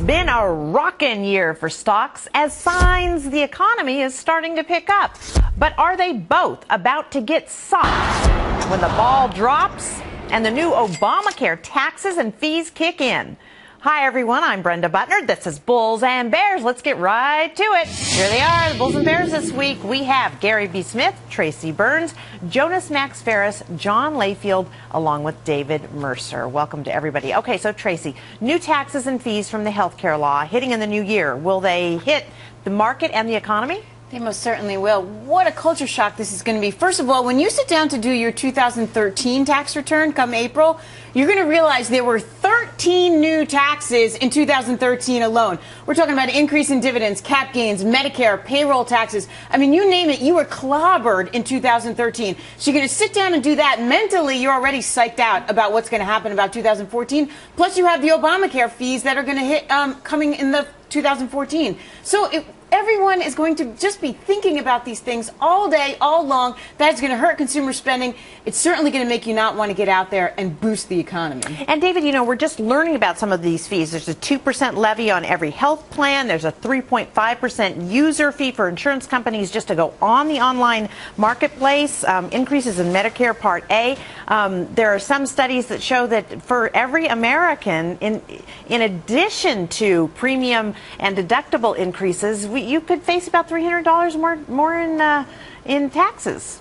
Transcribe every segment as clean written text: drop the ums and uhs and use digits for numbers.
been a rockin' year for stocks as signs the economy is starting to pick up. But are they both about to get soft when the ball drops and the new Obamacare taxes and fees kick in? Hi, everyone. I'm Brenda Butner. This is Bulls and Bears. Let's get right to it. Here they are, the Bulls and Bears this week. We have Gary B. Smith, Tracy Burns, Jonas Max Ferris, John Layfield, along with David Mercer. Welcome to everybody. Okay, so Tracy, new taxes and fees from the healthcare law hitting in the new year. Will they hit the market and the economy? They most certainly will. What a culture shock this is going to be. First of all, when you sit down to do your 2013 tax return come April, you're going to realize there were 13 new taxes in 2013 alone. We're talking about increase in dividends, cap gains, Medicare, payroll taxes. I mean, you name it, you were clobbered in 2013. So you're going to sit down and do that. Mentally, you're already psyched out about what's going to happen about 2014. Plus, you have the Obamacare fees that are going to hit coming in the 2014. So everyone is going to just be thinking about these things all day, all long. That's going to hurt consumer spending. It's certainly going to make you not want to get out there and boost the economy. And David, you know, we're just learning about some of these fees. There's a 2% levy on every health plan. There's a 3.5% user fee for insurance companies just to go on the online marketplace. Increases in Medicare Part A. There are some studies that show that for every American, in addition to premium and deductible increases, you could face about $300 more in taxes.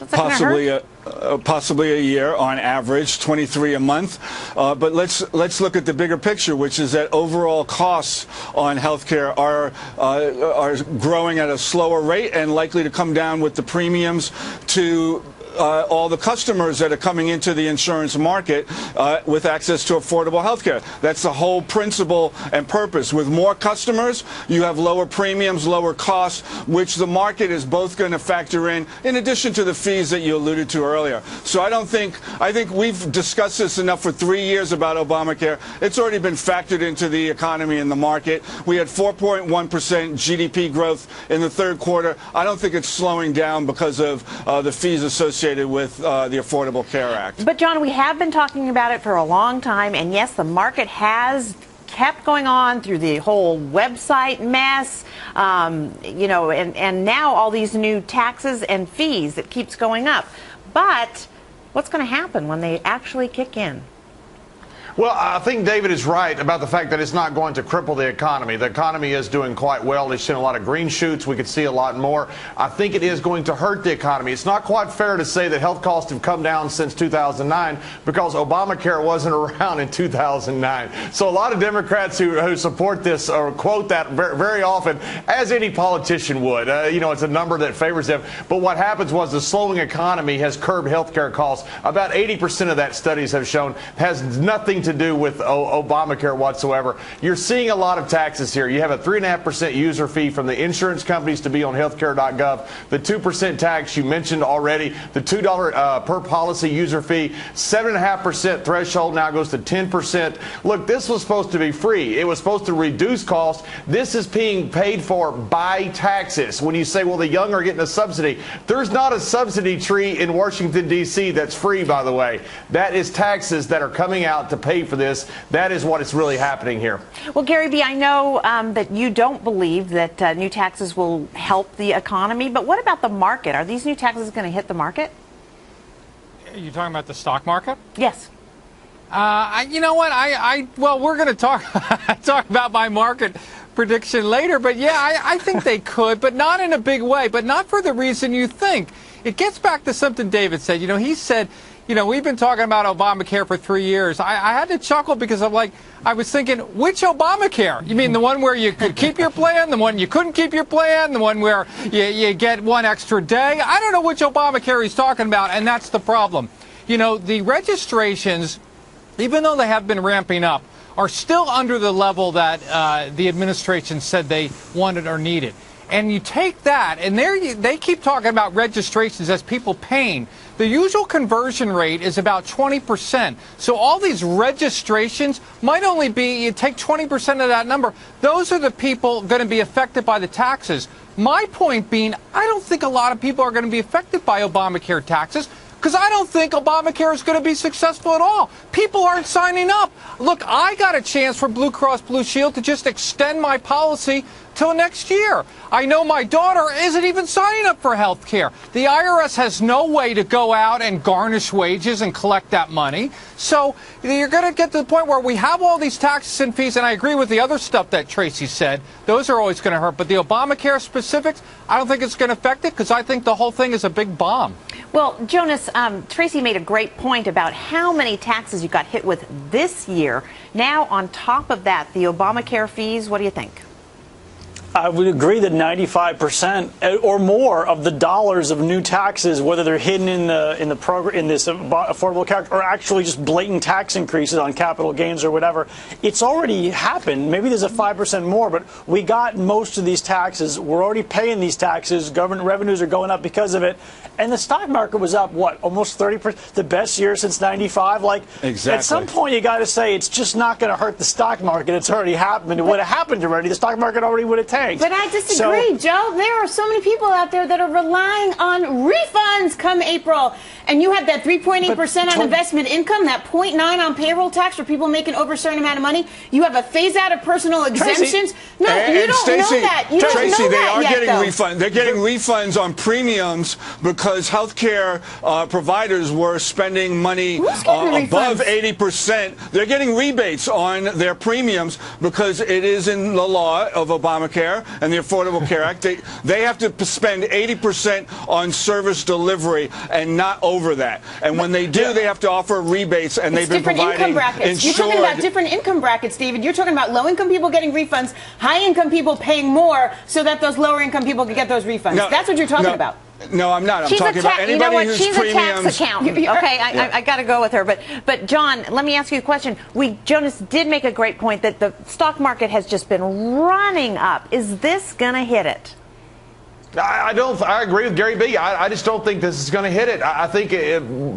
Possibly a year on average, 23 a month. But let's look at the bigger picture, which is that overall costs on healthcare are growing at a slower rate and likely to come down with the premiums to all the customers that are coming into the insurance market with access to affordable health care. That's the whole principle and purpose. With more customers, you have lower premiums, lower costs, which the market is both going to factor in addition to the fees that you alluded to earlier. So I think we've discussed this enough for 3 years about Obamacare. It's already been factored into the economy and the market. We had 4.1% GDP growth in the third quarter. I don't think it's slowing down because of the fees associated with the Affordable Care Act. But John, we have been talking about it for a long time, and yes, the market has kept going on through the whole website mess, you know, and now all these new taxes and fees that keeps going up. But what's going to happen when they actually kick in? Well, I think David is right about the fact that it's not going to cripple the economy. The economy is doing quite well. It's seen a lot of green shoots. We could see a lot more. I think it is going to hurt the economy. It's not quite fair to say that health costs have come down since 2009 because Obamacare wasn't around in 2009. So a lot of Democrats who support this or quote that very often, as any politician would. You know, it's a number that favors them. But what happens was the slowing economy has curbed health care costs. About 80% of that, studies have shown, has nothing to do with Obamacare whatsoever. You're seeing a lot of taxes here. You have a 3.5% user fee from the insurance companies to be on healthcare.gov. The 2% tax you mentioned already. The $2 per policy user fee. 7.5% threshold now goes to 10%. Look, this was supposed to be free. It was supposed to reduce costs. This is being paid for by taxes. When you say, well, the young are getting a subsidy, there's not a subsidy tree in Washington, D.C. that's free, by the way. That is taxes that are coming out to pay for this. That is what is really happening here. Well, Gary B., I know that you don't believe that new taxes will help the economy, but what about the market? Are these new taxes going to hit the market? Are you talking about the stock market? Yes. You know what? Well, we're going to talk about my market prediction later, but yeah, I think they could, but not in a big way, but not for the reason you think. It gets back to something David said. You know, he said, you know, we've been talking about Obamacare for 3 years. I had to chuckle because I was thinking, which Obamacare? You mean the one where you could keep your plan, the one you couldn't keep your plan, the one where you get one extra day? I don't know which Obamacare he's talking about, and that's the problem. You know, the registrations, even though they have been ramping up, are still under the level that the administration said they wanted or needed. And you take that, and they keep talking about registrations as people paying. The usual conversion rate is about 20%. So all these registrations might only be, you take 20% of that number. Those are the people going to be affected by the taxes. My point being, I don't think a lot of people are going to be affected by Obamacare taxes. because I don't think Obamacare is going to be successful at all. People aren't signing up. Look, I got a chance for Blue Cross Blue Shield to just extend my policy till next year. I know my daughter isn't even signing up for health care. The IRS has no way to go out and garnish wages and collect that money. So you're going to get to the point where we have all these taxes and fees, and I agree with the other stuff that Tracy said. Those are always going to hurt. But the Obamacare specifics, I don't think it's going to affect it because I think the whole thing is a big bomb. Well, Jonas, Tracy made a great point about how many taxes you got hit with this year. Now, on top of that, the Obamacare fees, what do you think? I would agree that 95% or more of the dollars of new taxes, whether they're hidden in the program, in this Affordable Care, or actually just blatant tax increases on capital gains or whatever, it's already happened. Maybe there's a 5% more, but we got most of these taxes. We're already paying these taxes. Government revenues are going up because of it. And the stock market was up, what, almost 30%, the best year since 95? Like, exactly. At some point, you got to say it's just not going to hurt the stock market. It's already happened. It would have happened already. The stock market already would have tanked. But I disagree, Joe. There are so many people out there that are relying on refunds come April. And you have that 3.8% on investment income, that 0.9 on payroll tax for people making over a certain amount of money. You have a phase out of personal exemptions. No, you don't know that. You don't know they that are yet, getting though. refunds. They're getting refunds on premiums because healthcare providers were spending money above 80%. They're getting rebates on their premiums because it is in the law of Obamacare and the Affordable Care Act. They have to spend 80% on service delivery and not over that. And when they do, they have to offer rebates, and they've been providing income brackets. You're talking about different income brackets, David. You're talking about low-income people getting refunds, high-income people paying more so that those lower-income people can get those refunds. That's what you're talking about. No, I'm not. I'm talking about anybody you know what? whose She's premiums. A tax accountant. Okay, I got to go with her. But John, let me ask you a question. Jonas did make a great point that the stock market has just been running up. Is this going to hit it? I agree with Gary B. I just don't think this is going to hit it. I think,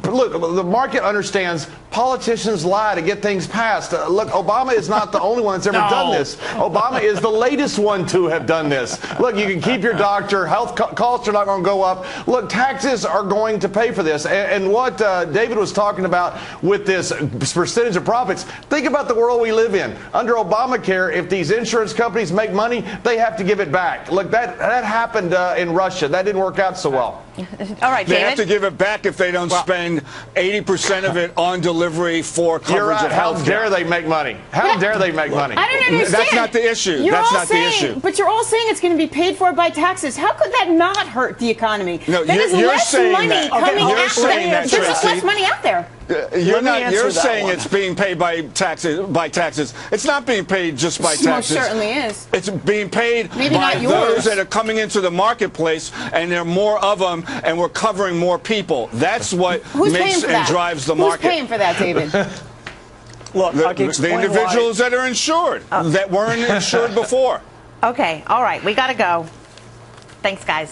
look, the market understands politicians lie to get things passed. Look, Obama is not the only one that's ever done this. Obama is the latest one to have done this. Look, you can keep your doctor. Health costs are not going to go up. Look, taxes are going to pay for this. And what David was talking about with this percentage of profits, think about the world we live in. Under Obamacare, if these insurance companies make money, they have to give it back. Look, that happened in Russia. That didn't work out so well. All right, David. They have to give it back if they don't spend 80% of it on delivery for coverage of health care. How dare they make money? How dare they make money? I don't understand. That's not the issue. That's not the issue. But you're all saying it's going to be paid for by taxes. How could that not hurt the economy? No, you're saying money that. Coming you're saying that, there's just less money out there. You're saying it's being paid by taxes. It's not being paid just by taxes. Most certainly is. It's being paid by those that are coming into the marketplace, and there are more of them, and we're covering more people. That's what makes and drives the market. Who's paying for that, David? Look, the individuals that are insured that weren't insured before. Okay, all right, we got to go. Thanks, guys.